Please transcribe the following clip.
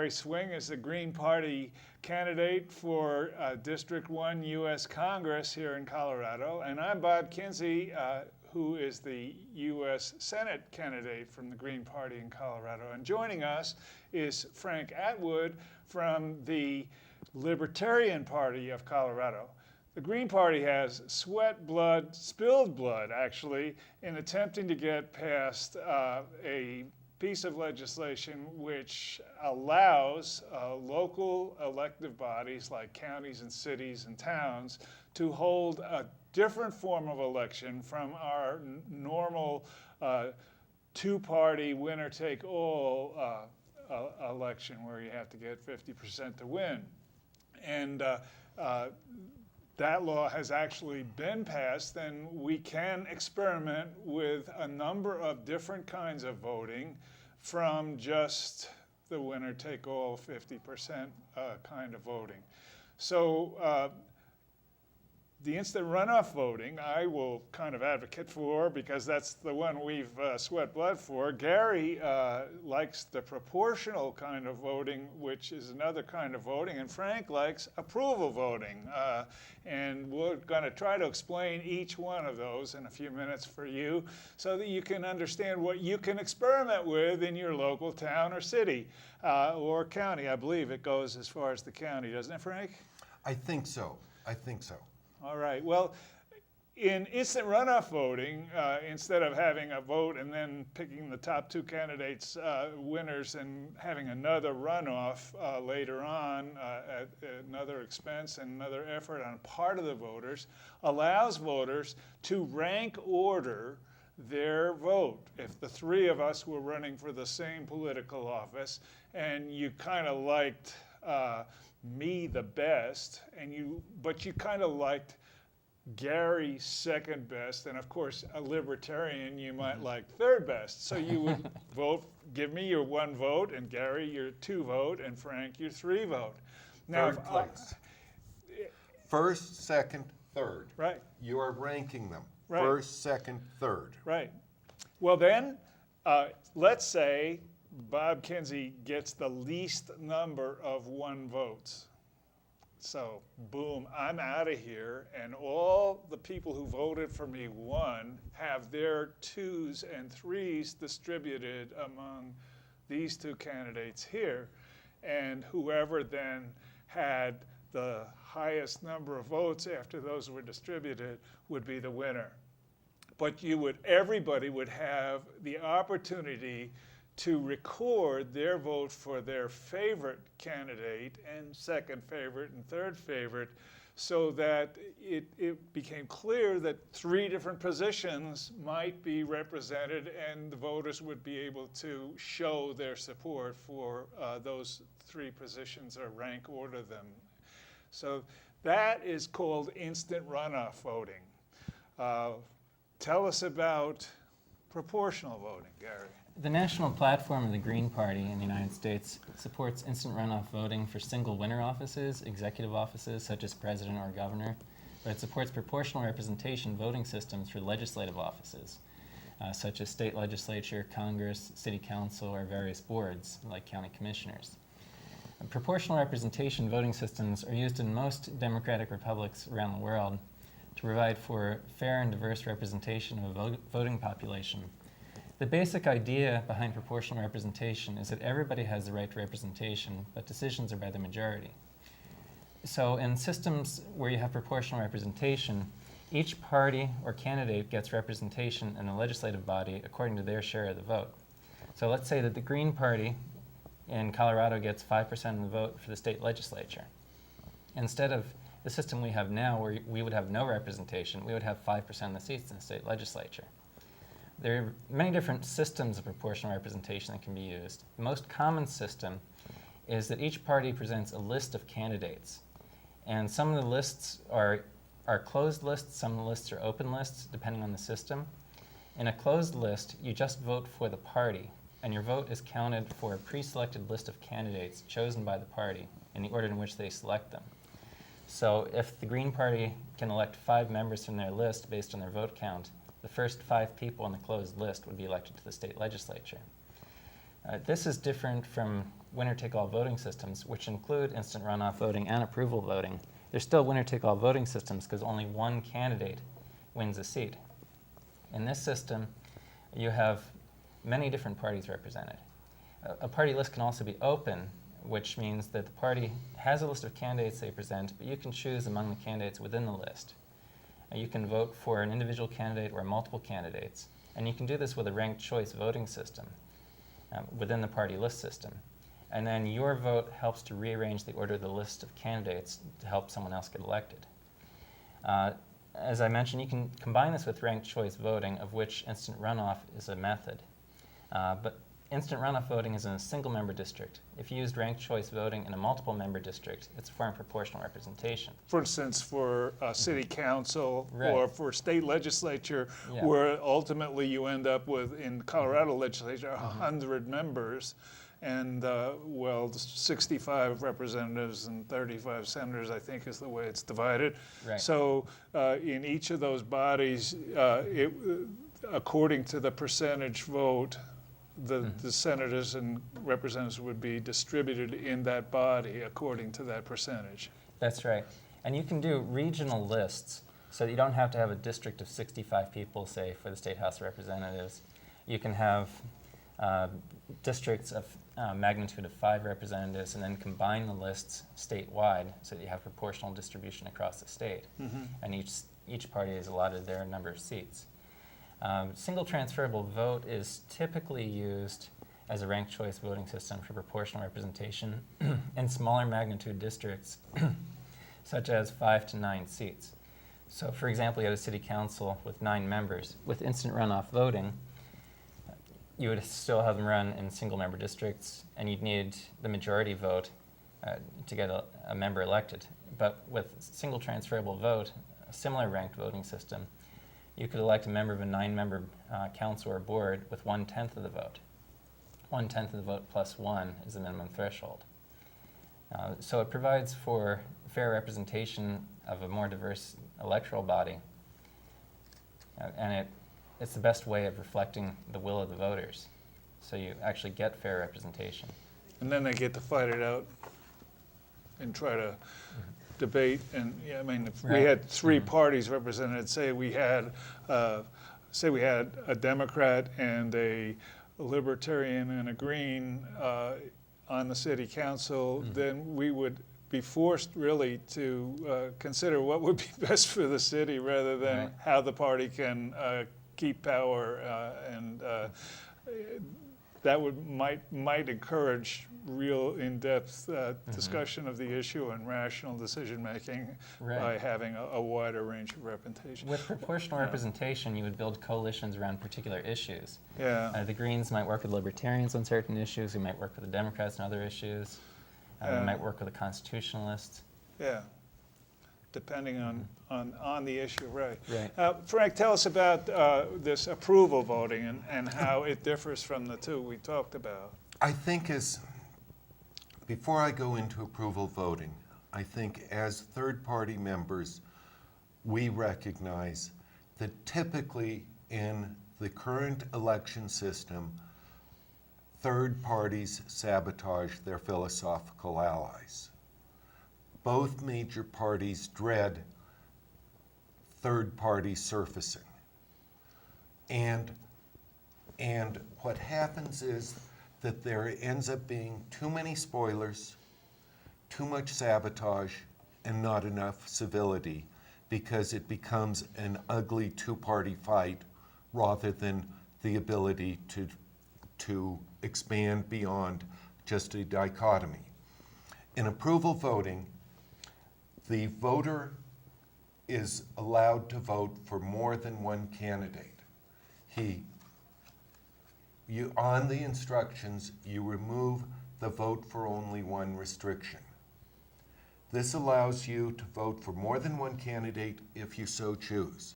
Gary Swing is the Green Party candidate for District 1 U.S. Congress here in Colorado. And I'm Bob Kinsey, who is the U.S. Senate candidate from the Green Party in Colorado. And joining us is Frank Atwood from the Libertarian Party of Colorado. The Green Party has sweat, blood, spilled blood, actually, in attempting to get past a piece of legislation which allows local elective bodies like counties and cities and towns to hold a different form of election from our normal two-party winner-take-all election where you have to get 50% to win. And that law has actually been passed, and we can experiment with a number of different kinds of voting from just the winner-take-all 50% kind of voting. So the instant runoff voting, I will kind of advocate for because that's the one we've sweat blood for. Gary likes the proportional kind of voting, which is another kind of voting, and Frank likes approval voting. And we're going to try to explain each one of those in a few minutes for you so that you can understand what you can experiment with in your local town or city or county. I believe it goes as far as the county, doesn't it, Frank? I think so. I think so. All right. Well, in instant runoff voting, instead of having a vote and then picking the top two candidates winners and having another runoff later on at another expense and another effort on part of the voters, allows voters to rank order their vote. If the three of us were running for the same political office and you kind of liked me the best, but you kind of liked Gary second best, and of course a Libertarian you might like third best. So you would vote, give me your one vote, and Gary your two vote, and Frank your three vote. Now, third place. First, second, third. Right. You are ranking them. Right. First, second, third. Right. Well then, let's say Bob Kinsey gets the least number of one votes. So, boom, I'm out of here, and all the people who voted for me won have their twos and threes distributed among these two candidates here, and whoever then had the highest number of votes after those were distributed would be the winner. But everybody would have the opportunity to record their vote for their favorite candidate and second favorite and third favorite so that it became clear that three different positions might be represented and the voters would be able to show their support for those three positions or rank order them. So that is called instant runoff voting. Tell us about proportional voting, Gary. The national platform of the Green Party in the United States supports instant runoff voting for single winner offices, executive offices such as president or governor, but it supports proportional representation voting systems for legislative offices, such as state legislature, Congress, city council, or various boards like county commissioners. Proportional representation voting systems are used in most democratic republics around the world to provide for fair and diverse representation of a voting population. The basic idea behind proportional representation is that everybody has the right to representation, but decisions are by the majority. So in systems where you have proportional representation, each party or candidate gets representation in the legislative body according to their share of the vote. So let's say that the Green Party in Colorado gets 5% of the vote for the state legislature. Instead of the system we have now where we would have no representation, we would have 5% of the seats in the state legislature. There are many different systems of proportional representation that can be used. The most common system is that each party presents a list of candidates. And some of the lists are closed lists, some of the lists are open lists, depending on the system. In a closed list, you just vote for the party, and your vote is counted for a pre-selected list of candidates chosen by the party in the order in which they select them. So if the Green Party can elect 5 members from their list based on their vote count, the first 5 people on the closed list would be elected to the state legislature. This is different from winner-take-all voting systems, which include instant runoff voting and approval voting, they're still winner-take-all voting systems because only one candidate wins a seat. In this system, you have many different parties represented. A party list can also be open, which means that the party has a list of candidates they present, but you can choose among the candidates within the list. You can vote for an individual candidate or multiple candidates, and you can do this with a ranked choice voting system within the party list system. And then your vote helps to rearrange the order of the list of candidates to help someone else get elected. As I mentioned, you can combine this with ranked choice voting, of which instant runoff is a method. But instant runoff voting is in a single-member district. If you used ranked choice voting in a multiple-member district, it's a form of proportional representation. For instance, for city council Right. or for state legislature, Yeah. where ultimately you end up with, in Colorado legislature, 100 members and, 65 representatives and 35 senators, I think is the way it's divided. Right. So in each of those bodies, according to the percentage vote, the senators and representatives would be distributed in that body according to that percentage. That's right. And you can do regional lists so that you don't have to have a district of 65 people, say, for the State House of Representatives. You can have districts of magnitude of 5 representatives and then combine the lists statewide so that you have proportional distribution across the state. And each party is allotted their number of seats. Single transferable vote is typically used as a ranked choice voting system for proportional representation in smaller magnitude districts, such as 5 to 9 seats. So for example, you have a city council with 9 members. With instant runoff voting, you would still have them run in single member districts, and you'd need the majority vote to get a member elected. But with single transferable vote, a similar ranked voting system, you could elect a member of a 9-member council or board with 1/10 of the vote. 1/10 of the vote plus 1 is the minimum threshold. So it provides for fair representation of a more diverse electoral body, and it's the best way of reflecting the will of the voters. So you actually get fair representation. And then they get to fight it out and try to debate. And yeah, I mean, if we Right. had 3 parties represented, say we had a Democrat and a Libertarian and a Green on the city council, then we would be forced really to consider what would be best for the city rather than Right. how the party can keep power, and that might encourage real in-depth discussion of the issue and rational decision-making Right. by having a wider range of representation. With proportional representation, you would build coalitions around particular issues. Yeah, The Greens might work with Libertarians on certain issues. We might work with the Democrats on other issues. We might work with the Constitutionalists. yeah, depending on the issue, right. Right. Frank, tell us about this approval voting and how it differs from the two we talked about. I think before I go into approval voting, I think as third-party members, we recognize that typically in the current election system, third parties sabotage their philosophical allies. Both major parties dread third-party surfacing. And what happens is that there ends up being too many spoilers, too much sabotage, and not enough civility, because it becomes an ugly two-party fight rather than the ability to expand beyond just a dichotomy. In approval voting, the voter is allowed to vote for more than one candidate. On the instructions, you remove the vote for only one restriction. This allows you to vote for more than one candidate if you so choose.